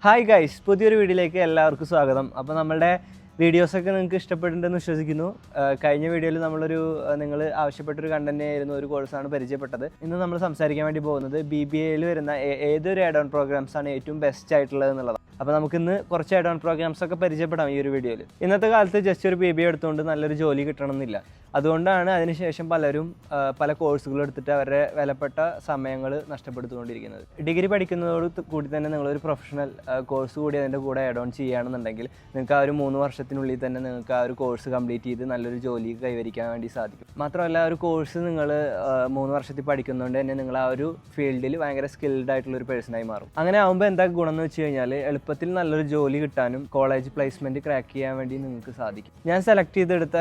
Hi guys, പുതിയൊരു വീഡിയോയിലേക്ക് എല്ലാവർക്കും സ്വാഗതം. അപ്പോൾ നമ്മളുടെ വീഡിയോസൊക്കെ നിങ്ങൾക്ക് ഇഷ്ടപ്പെട്ടിട്ടുണ്ടെന്ന് വിശ്വസിക്കുന്നു. കഴിഞ്ഞ വീഡിയോയിൽ നിങ്ങൾ ആവശ്യപ്പെട്ടൊരു കണ്ടന്റ് ആയിരുന്നു, ഒരു കോഴ്സാണ് പരിചയപ്പെട്ടത്. ഇന്ന് നമ്മൾ സംസാരിക്കാൻ വേണ്ടി പോകുന്നത് BBAയിൽ വരുന്ന ഏതൊരു ആഡ് ഓൺ പ്രോഗ്രാംസാണ് ഏറ്റവും ബെസ്റ്റ് ആയിട്ടുള്ളത് എന്നുള്ളതാണ്. അപ്പോൾ നമുക്കിന്ന് കുറച്ച് ആഡ് ഓൺ പ്രോഗ്രാംസ് ഒക്കെ പരിചയപ്പെടാം ഈ ഒരു വീഡിയോയിൽ. ഇന്നത്തെ കാലത്ത് ജസ്റ്റ് ഒരു BBA എടുത്തുകൊണ്ട് നല്ലൊരു ജോലി കിട്ടണമെന്നില്ല. അതുകൊണ്ടാണ് അതിനുശേഷം പലരും പല കോഴ്സുകൾ എടുത്തിട്ട് അവരുടെ വിലപ്പെട്ട സമയങ്ങൾ നഷ്ടപ്പെടുത്തിക്കൊണ്ടിരിക്കുന്നത്. ഡിഗ്രി പഠിക്കുന്നതോട് കൂടി തന്നെ നിങ്ങളൊരു പ്രൊഫഷണൽ കോഴ്സ് കൂടി അതിൻ്റെ കൂടെ ആഡ് ഓൺ ചെയ്യുകയാണെന്നുണ്ടെങ്കിൽ നിങ്ങൾക്ക് ആ ഒരു 3 വർഷത്തിനുള്ളിൽ തന്നെ നിങ്ങൾക്ക് ആ ഒരു കോഴ്സ് കംപ്ലീറ്റ് ചെയ്ത് നല്ലൊരു ജോലി കൈവരിക്കാൻ വേണ്ടി സാധിക്കും. മാത്രമല്ല ആ ഒരു കോഴ്സ് നിങ്ങൾ 3 വർഷത്തിൽ പഠിക്കുന്നതുകൊണ്ട് തന്നെ നിങ്ങൾ ആ ഒരു ഫീൽഡിൽ ഭയങ്കര സ്കിൽഡ് ആയിട്ടുള്ളൊരു പേഴ്സണായി മാറും. അങ്ങനെ ആകുമ്പോൾ എന്താ ഗുണം എന്ന് വെച്ച് കഴിഞ്ഞാൽ എളുപ്പത്തിൽ നല്ലൊരു ജോലി കിട്ടാനും കോളേജ് പ്ലേസ്മെൻറ്റ് ക്രാക്ക് ചെയ്യാൻ വേണ്ടി നിങ്ങൾക്ക് സാധിക്കും. ഞാൻ സെലക്ട് ചെയ്തെടുത്ത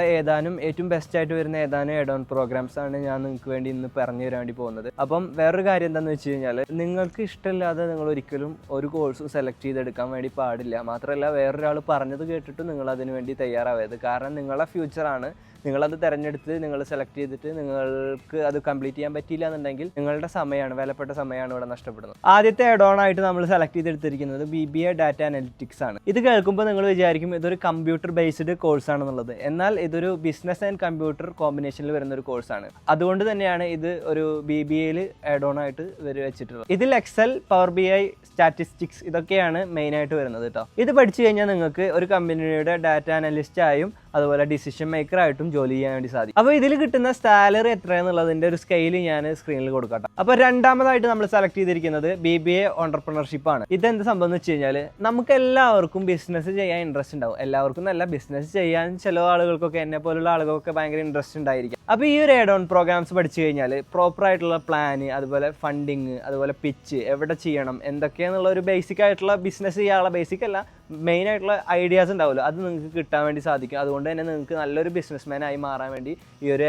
ഏറ്റവും ബെസ്റ്റ് ആയിട്ട് വരുന്ന ഏതാനും ആഡ് ഓൺ പ്രോഗ്രാംസ് ആണ് ഞാൻ നിങ്ങൾക്ക് വേണ്ടി ഇന്ന് പറഞ്ഞു തരാൻ വേണ്ടി പോകുന്നത്. അപ്പം വേറൊരു കാര്യം എന്താണെന്ന് വെച്ച് കഴിഞ്ഞാൽ നിങ്ങൾക്ക് ഇഷ്ടമില്ലാതെ നിങ്ങൾ ഒരിക്കലും ഒരു കോഴ്സും സെലക്ട് ചെയ്തെടുക്കാൻ വേണ്ടി പാടില്ല. മാത്രമല്ല വേറൊരാൾ പറഞ്ഞത് കേട്ടിട്ട് നിങ്ങൾ അതിന് വേണ്ടി തയ്യാറാവരുത്. കാരണം നിങ്ങളുടെ ഫ്യൂച്ചറാണ്. നിങ്ങളത് തിരഞ്ഞെടുത്ത് നിങ്ങൾ സെലക്ട് ചെയ്തിട്ട് നിങ്ങൾക്ക് അത് കംപ്ലീറ്റ് ചെയ്യാൻ പറ്റിയില്ല എന്നുണ്ടെങ്കിൽ നിങ്ങളുടെ സമയമാണ്, വിലപ്പെട്ട സമയമാണ് ഇവിടെ നഷ്ടപ്പെടുന്നത്. ആദ്യത്തെ ആഡ് ഓൺ ആയിട്ട് നമ്മൾ സെലക്ട് ചെയ്തെടുത്തിരിക്കുന്നത് BBA ഡാറ്റ അനലിറ്റിക്സ് ആണ്. ഇത് കേൾക്കുമ്പോൾ നിങ്ങൾ വിചാരിക്കും ഇതൊരു കമ്പ്യൂട്ടർ ബേസ്ഡ് കോഴ്സ് ആണെന്നുള്ളത്. എന്നാൽ ഇതൊരു ബിസിനസ് ആൻഡ് കമ്പ്യൂട്ടർ കോമ്പിനേഷനിൽ വരുന്ന ഒരു കോഴ്സാണ്. അതുകൊണ്ട് തന്നെയാണ് ഇത് ഒരു BBAയിൽ ആഡ് ഓൺ ആയിട്ട് വെച്ചിട്ടുള്ളത്. ഇതിൽ എക്സൽ, പവർ BI, സ്റ്റാറ്റിസ്റ്റിക്സ് ഇതൊക്കെയാണ് മെയിനായിട്ട് വരുന്നത് കേട്ടോ. ഇത് പഠിച്ചു കഴിഞ്ഞാൽ നിങ്ങൾക്ക് ഒരു കമ്പനിയുടെ ഡാറ്റ അനലിസ്റ്റായും അതുപോലെ ഡിസിഷൻ മേക്കറായിട്ടും ജോലി ചെയ്യാൻ വേണ്ടി സാധിക്കും. അപ്പോൾ ഇതിൽ കിട്ടുന്ന സാലറി എത്രയെന്നുള്ളതിൻ്റെ ഒരു സ്കെയിൽ ഞാൻ സ്ക്രീനിൽ കൊടുക്കട്ടെ. അപ്പോൾ രണ്ടാമതായിട്ട് നമ്മൾ സെലക്ട് ചെയ്തിരിക്കുന്നത് BBA ഓണ്ടർപ്രണർഷിപ്പ് ആണ്. ഇതെന്ത് സംഭവം എന്ന് വെച്ച് കഴിഞ്ഞാൽ നമുക്ക് എല്ലാവർക്കും ബിസിനസ് ചെയ്യാൻ ഇൻട്രസ്റ്റ് ഉണ്ടാവും. എല്ലാവർക്കും നല്ല ബിസിനസ് ചെയ്യാൻ ചില ആളുകൾക്കൊക്കെ, എന്നെ പോലുള്ള ആളുകൾക്കൊക്കെ ഭയങ്കര ഇൻട്രസ്റ്റ് ഉണ്ടായിരിക്കും. അപ്പോൾ ഈ ഒരു ആഡ് ഓൺ പ്രോഗ്രാംസ് പഠിച്ചു കഴിഞ്ഞാൽ പ്രോപ്പർ ആയിട്ടുള്ള പ്ലാന്, അതുപോലെ ഫണ്ടിങ്, അതുപോലെ പിച്ച് എവിടെ ചെയ്യണം, എന്തൊക്കെയാണെന്നുള്ള ഒരു ബേസിക് ആയിട്ടുള്ള ബിസിനസ് ചെയ്യാനുള്ള ബേസിക് അല്ല, മെയിൻ ആയിട്ടുള്ള ഐഡിയാസ് ഉണ്ടാവുമല്ലോ, അത് നിങ്ങൾക്ക് കിട്ടാൻ വേണ്ടി സാധിക്കും. അതുകൊണ്ട് തന്നെ നിങ്ങൾക്ക് നല്ലൊരു ബിസിനസ്മാൻ ആയി മാറാൻ വേണ്ടി ഈ ഒരു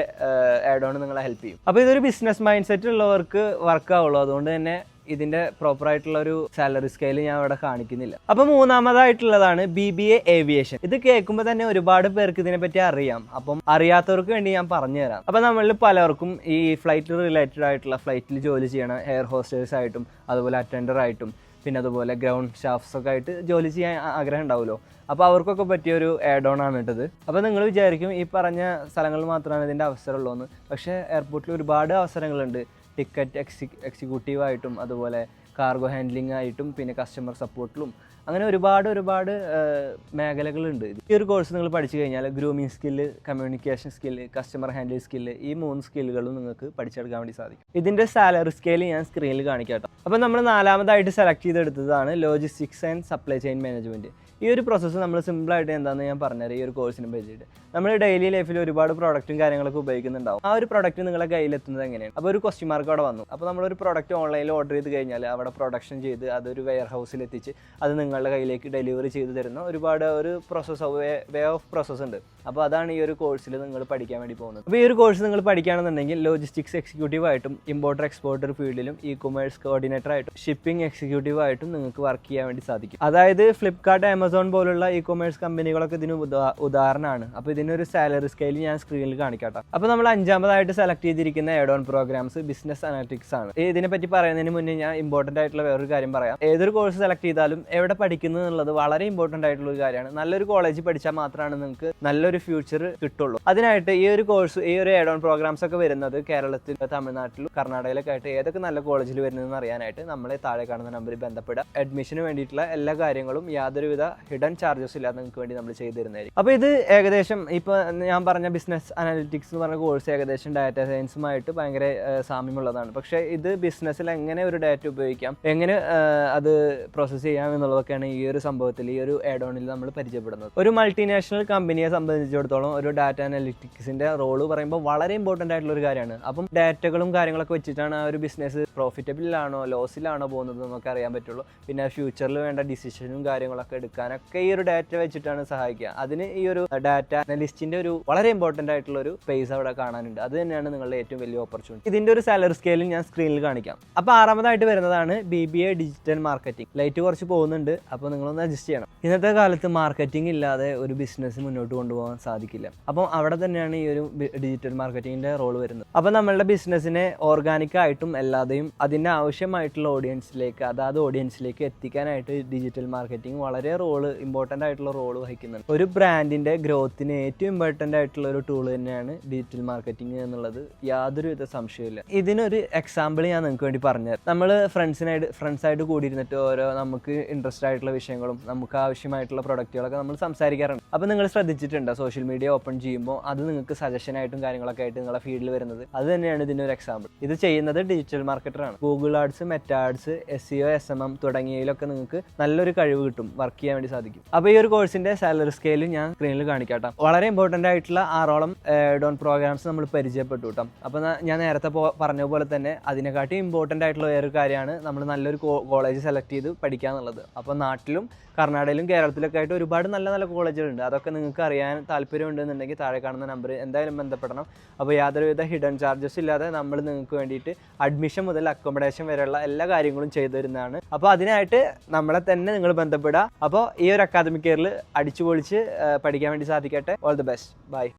ആഡ് ഓൺ നിങ്ങളെ ഹെൽപ്പ് ചെയ്യും. അപ്പോൾ ഇതൊരു ബിസിനസ് മൈൻഡ് സെറ്റ് ഉള്ളവർക്ക് വർക്ക് ആവുള്ളൂ. അതുകൊണ്ട് തന്നെ ഇതിൻ്റെ പ്രോപ്പർ ആയിട്ടുള്ള ഒരു സാലറി സ്കെയിൽ ഞാൻ ഇവിടെ കാണിക്കുന്നില്ല. അപ്പോൾ മൂന്നാമതായിട്ടുള്ളതാണ് BBA ഏവിയേഷൻ. ഇത് കേൾക്കുമ്പോൾ തന്നെ ഒരുപാട് പേർക്ക് ഇതിനെപ്പറ്റി അറിയാം. അപ്പം അറിയാത്തവർക്ക് വേണ്ടി ഞാൻ പറഞ്ഞു തരാം. അപ്പോൾ നമ്മളിൽ പലർക്കും ഈ ഫ്ലൈറ്റ് റിലേറ്റഡ് ആയിട്ടുള്ള ഫ്ലൈറ്റിൽ ജോലി ചെയ്യണം, എയർ ഹോസ്റ്റേഴ്സ് ആയിട്ടും അതുപോലെ അറ്റൻഡർ ആയിട്ടും പിന്നെ അതുപോലെ ഗ്രൗണ്ട് സ്റ്റാഫ്സ് ഒക്കെ ആയിട്ട് ജോലി ചെയ്യാൻ ആഗ്രഹം ഉണ്ടാവുമല്ലോ. അപ്പോൾ അവർക്കൊക്കെ പറ്റിയൊരു ആഡ് ഓൺ ആണ് ഇട്ടത്. അപ്പോൾ നിങ്ങൾ വിചാരിക്കും ഈ പറഞ്ഞ സ്ഥലങ്ങളിൽ മാത്രമാണ് ഇതിൻ്റെ അവസരമുള്ളൂ എന്ന്. പക്ഷേ എയർപോർട്ടിൽ ഒരുപാട് അവസരങ്ങളുണ്ട്. ടിക്കറ്റ് എക്സിക്യൂട്ടീവായിട്ടും അതുപോലെ കാർഗോ ഹാൻഡ്ലിംഗ് ആയിട്ടും പിന്നെ കസ്റ്റമർ സപ്പോർട്ടിലും അങ്ങനെ ഒരുപാട് മേഖലകളുണ്ട്. ഈ ഒരു കോഴ്സ് നിങ്ങൾ പഠിച്ചു കഴിഞ്ഞാൽ grooming skill, communication skill, customer handle skill, ഈ 3 സ്കില്ലുകളും നിങ്ങൾക്ക് പഠിച്ചെടുക്കാൻ വേണ്ടി സാധിക്കും. ഇതിൻ്റെ സാലറി സ്കെയിൽ ഞാൻ സ്ക്രീനിൽ കാണിക്കാം കേട്ടോ. അപ്പോൾ നമ്മൾ നാലാമതായിട്ട് സെലക്ട് ചെയ്തെടുത്തതാണ് logistics and supply chain management. ഈ ഒരു പ്രോസസ്സ് നമ്മൾ സിമ്പിളായിട്ട് എന്താണെന്ന് ഞാൻ പറഞ്ഞുതരാം. ഈ ഒരു കോഴ്സിനെ പറ്റിയിട്ട് നമ്മൾ ഡെയിലി ലൈഫിൽ ഒരുപാട് പ്രോഡക്റ്റും കാര്യങ്ങളൊക്കെ ഉപയോഗിക്കുന്നുണ്ടാവും. ആ ഒരു പ്രോഡക്റ്റ് നിങ്ങളെ കയ്യിലെത്തുന്നത് എങ്ങനെയാണ്? അപ്പോൾ ഒരു ക്വസ്റ്റ്യൻ മാർക്ക് അവിടെ വന്നു. അപ്പോൾ നമ്മളൊരു പ്രോഡക്റ്റ് ഓൺലൈനിൽ ഓർഡർ ചെയ്ത് കഴിഞ്ഞാൽ അവിടെ പ്രൊഡക്ഷൻ ചെയ്ത് അതൊരു വെയർ ഹൗസിൽ എത്തിച്ച് അത് നിങ്ങളുടെ കയ്യിലേക്ക് ഡെലിവറി ചെയ്ത് തരുന്ന ഒരു പ്രോസസ്സ്, വേ ഓഫ് പ്രോസസ്സ് ഉണ്ട്. അപ്പോൾ അതാണ് ഈ ഒരു കോഴ്സിൽ നിങ്ങൾ പഠിക്കാൻ വേണ്ടി പോകുന്നത്. അപ്പോൾ ഈ ഒരു കോഴ്സ് നിങ്ങൾ പഠിക്കുകയാണെന്നുണ്ടെങ്കിൽ ലോജിസ്റ്റിക്സ് എക്സിക്യൂട്ടീവ് ആയിട്ടും ഇമ്പോർട്ടർ എക്സ്പോർട്ടർ ഫീൽഡിലും കൊമേഴ്സ് കോർഡിനേറ്റർ ആയിട്ടും ഷിപ്പിംഗ് എക്സിക്യൂട്ടീവ് ആയിട്ടും നിങ്ങൾക്ക് വർക്ക് ചെയ്യാൻ വേണ്ടി സാധിക്കും. അതായത് ഫ്ലിപ്കാർട്ട്, ആമസോൺ പോലുള്ള കൊമേഴ്സ് കമ്പനികളൊക്കെ ഇതിന് ഉദാഹരണമാണ്. അപ്പോൾ ഇതിനൊരു സാലറി സ്കെയിൽ ഞാൻ സ്ക്രീനിൽ കാണിക്കാട്ടോ. അപ്പോൾ നമ്മൾ അഞ്ചാമതായിട്ട് സെലക്ട് ചെയ്തിരിക്കുന്ന add on programs business analytics ആണ്. ഇതിനെപ്പറ്റി പറയുന്നതിന് മുന്നേ ഞാൻ ഇമ്പോർട്ടൻ്റ് ആയിട്ടുള്ള വേറൊരു കാര്യം പറയാം. ഏതൊരു കോഴ്സ് സെലക്ട് ചെയ്താലും എവിടെ പഠിക്കുന്നത് എന്നുള്ളത് വളരെ ഇമ്പോർട്ടൻ്റ് ആയിട്ടുള്ള ഒരു കാര്യമാണ്. നല്ലൊരു കോളേജ് പഠിച്ചാൽ മാത്രമാണ് നിങ്ങൾക്ക് നല്ലൊരു ഫ്യൂച്ചർ കിട്ടുള്ളൂ. അതിനായിട്ട് ഈ ഒരു കോഴ്സ്, ഈ ഒരു ആഡ് ഓൺ പ്രോഗ്രാംസ് ഒക്കെ വരുന്നത് കേരളത്തിൽ, തമിഴ്നാട്ടിലും കർണാടകയിലൊക്കെ ആയിട്ട് ഏതൊക്കെ നല്ല കോളേജിൽ വരുന്നതെന്ന് അറിയാനായിട്ട് നമ്മളെ താഴെ കാണുന്ന നമ്പറിൽ ബന്ധപ്പെടുക. അഡ്മിഷന് വേണ്ടിയിട്ടുള്ള എല്ലാ കാര്യങ്ങളും യാതൊരുവിധ ഹിഡൻ ചാർജസ് ഇല്ലാതെ നിങ്ങൾക്ക് വേണ്ടി നമ്മൾ ചെയ്തു തരുന്നതായിരിക്കും. അപ്പോൾ ഇത് ഏകദേശം ഇപ്പോൾ ഞാൻ പറഞ്ഞ ബിസിനസ് അനലിറ്റിക്സ് എന്ന് പറഞ്ഞ കോഴ്സ് ഏകദേശം ഡാറ്റ സയൻസുമായിട്ട് ഭയങ്കര സാമ്യമുള്ളതാണ്. പക്ഷേ ഇത് ബിസിനസ്സിൽ എങ്ങനെ ഒരു ഡാറ്റ ഉപയോഗിക്കാം, എങ്ങനെ അത് പ്രോസസ്സ് ചെയ്യാം എന്നുള്ളതൊക്കെയാണ് ഈ ഒരു സംഭവത്തിൽ, ഈ ഒരു ആഡ് ഓണിൽ നമ്മൾ പരിചയപ്പെടുന്നത്. ഒരു മൾട്ടിനാഷണൽ കമ്പനിയെ സംബന്ധിച്ചിടത്തോളം ഒരു ഡാറ്റ അനലിറ്റിക്സിന്റെ റോള് പറയുമ്പോൾ വളരെ ഇമ്പോർട്ടൻ്റ് ആയിട്ടുള്ള ഒരു കാര്യമാണ്. അപ്പം ഡാറ്റകളും കാര്യങ്ങളൊക്കെ വെച്ചിട്ടാണ് ആ ഒരു ബിസിനസ് പ്രോഫിറ്റബിളാണോ ലോസിലാണോ പോകുന്നത് എന്നൊക്കെ അറിയാൻ പറ്റുള്ളൂ. പിന്നെ ഫ്യൂച്ചറിൽ വേണ്ട ഡിസിഷനും കാര്യങ്ങളൊക്കെ എടുക്കാനൊക്കെ ഈ ഒരു ഡാറ്റ വെച്ചിട്ടാണ് സഹായിക്കുക. അതിന് ഈ ഒരു ഡാറ്റ അനലിസ്റ്റിന്റെ ഒരു വളരെ ഇമ്പോർട്ടൻ്റ് ആയിട്ടുള്ള ഒരു സ്പേസ് അവിടെ കാണാനുണ്ട്. അത് തന്നെയാണ് നിങ്ങളുടെ ഏറ്റവും വലിയ ഓപ്പർച്യൂണിറ്റി. ഇതിന്റെ ഒരു സാലറി സ്കെയിലും ഞാൻ സ്ക്രീനിൽ കാണിക്കാം. അപ്പോൾ ആറാമതായിട്ട് വരുന്നതാണ് കോഴ്സാണ് BBA ഡിജിറ്റൽ മാർക്കറ്റിംഗ്. ലൈറ്റ് കുറച്ച് പോകുന്നുണ്ട്, അപ്പോൾ നിങ്ങളൊന്ന് അഡ്ജസ്റ്റ് ചെയ്യണം. ഇന്നത്തെ കാലത്ത് മാർക്കറ്റിംഗ് ഇല്ലാതെ ഒരു ബിസിനസ് മുന്നോട്ട് കൊണ്ടുപോകാൻ സാധിക്കില്ല. അപ്പം അവിടെ തന്നെയാണ് ഈ ഒരു ഡിജിറ്റൽ മാർക്കറ്റിങ്ങിൻ്റെ റോൾ വരുന്നത്. അപ്പോൾ നമ്മളുടെ ബിസിനസ്സിനെ ഓർഗാനിക്കായിട്ടും അല്ലാതെയും അതിൻ്റെ ആവശ്യമായിട്ടുള്ള ഓഡിയൻസിലേക്ക്, അതാത് ഓഡിയൻസിലേക്ക് എത്തിക്കാനായിട്ട് ഡിജിറ്റൽ മാർക്കറ്റിംഗ് വളരെ ഇമ്പോർട്ടൻ്റ് ആയിട്ടുള്ള റോൾ വഹിക്കുന്നുണ്ട്. ഒരു ബ്രാൻഡിൻ്റെ ഗ്രോത്തിന് ഏറ്റവും ഇമ്പോർട്ടൻ്റ് ആയിട്ടുള്ള ഒരു ടൂൾ തന്നെയാണ് ഡിജിറ്റൽ മാർക്കറ്റിംഗ് എന്നുള്ളത് യാതൊരുവിധ സംശയമില്ല. ഇതിനൊരു എക്സാമ്പിൾ ഞാൻ നിങ്ങൾക്ക് വേണ്ടി പറഞ്ഞുതരാം. നമ്മൾ ഫ്രണ്ട്സായിട്ട് കൂടിയിരുന്നിട്ട് ഓരോ നമുക്ക് ഇൻട്രസ്റ്റ് ആയിട്ടുള്ള വിഷയങ്ങളും നമുക്ക് ആവശ്യമായിട്ടുള്ള പ്രൊഡക്റ്റുകളൊക്കെ നമ്മൾ സംസാരിക്കാറുണ്ട്. അപ്പോൾ നിങ്ങൾ ശ്രദ്ധിച്ചിട്ടുണ്ടോ, സോഷ്യൽ മീഡിയ ഓപ്പൺ ചെയ്യുമ്പോൾ അത് നിങ്ങൾക്ക് സജഷനായിട്ടും കാര്യങ്ങളൊക്കെ ആയിട്ട് നിങ്ങളുടെ ഫീൽഡിൽ വരുന്നത്? അത് തന്നെയാണ് ഇതിനൊരു എക്സാമ്പിൾ. ഇത് ചെയ്യുന്നത് ഡിജിറ്റൽ മാർക്കറ്ററാണ്. Google ads, Meta ads, SEO, SMM തുടങ്ങിയതിലൊക്കെ നിങ്ങൾക്ക് നല്ലൊരു കഴിവ് കിട്ടും, വർക്ക് ചെയ്യാൻ വേണ്ടി സാധിക്കും. അപ്പോൾ ഈ ഒരു കോഴ്സിന്റെ സാലറി സ്കെയിൽ ഞാൻ സ്ക്രീനിൽ കാണിക്കാട്ടോ. വളരെ ഇമ്പോർട്ടൻ്റ് ആയിട്ടുള്ള 6ഓളം ഡോൺ പ്രോഗ്രാംസ് നമ്മൾ പരിചയപ്പെട്ടു കേട്ടോ. അപ്പോൾ ഞാൻ നേരത്തെ പറഞ്ഞ പോലെ തന്നെ അതിനെക്കാട്ടി ഇമ്പോർട്ടൻ്റ് ആയിട്ടുള്ള വേറൊരു കാര്യമാണ് നമ്മൾ നല്ലൊരു കോളേജ് സെലക്ട് ചെയ്ത് പഠിക്കുക എന്നുള്ളത്. അപ്പോൾ നാട്ടിലും കർണാടകയിലും കേരളത്തിലൊക്കെ ആയിട്ട് ഒരുപാട് നല്ല കോളേജുകളുണ്ട്. അതൊക്കെ നിങ്ങൾക്ക് അറിയാൻ താല്പര്യമുണ്ടെന്നുണ്ടെങ്കിൽ താഴെ കാണുന്ന നമ്പർ എന്തായാലും ബന്ധപ്പെടണം. അപ്പോൾ യാതൊരുവിധ ഹിഡൻ ചാർജസ് ഇല്ലാതെ നമ്മൾ നിങ്ങൾക്ക് വേണ്ടിയിട്ട് അഡ്മിഷൻ മുതൽ അക്കോമഡേഷൻ വരെയുള്ള എല്ലാ കാര്യങ്ങളും ചെയ്തു തരുന്നതാണ്. അപ്പോൾ അതിനായിട്ട് നമ്മളെ തന്നെ നിങ്ങൾ ബന്ധപ്പെടുക. അപ്പോൾ ഈ ഒരു അക്കാദമിക് ഇയറിൽ അടിച്ചു പൊളിച്ച് പഠിക്കാൻ വേണ്ടി സാധിക്കട്ടെ. All the best. ബൈ.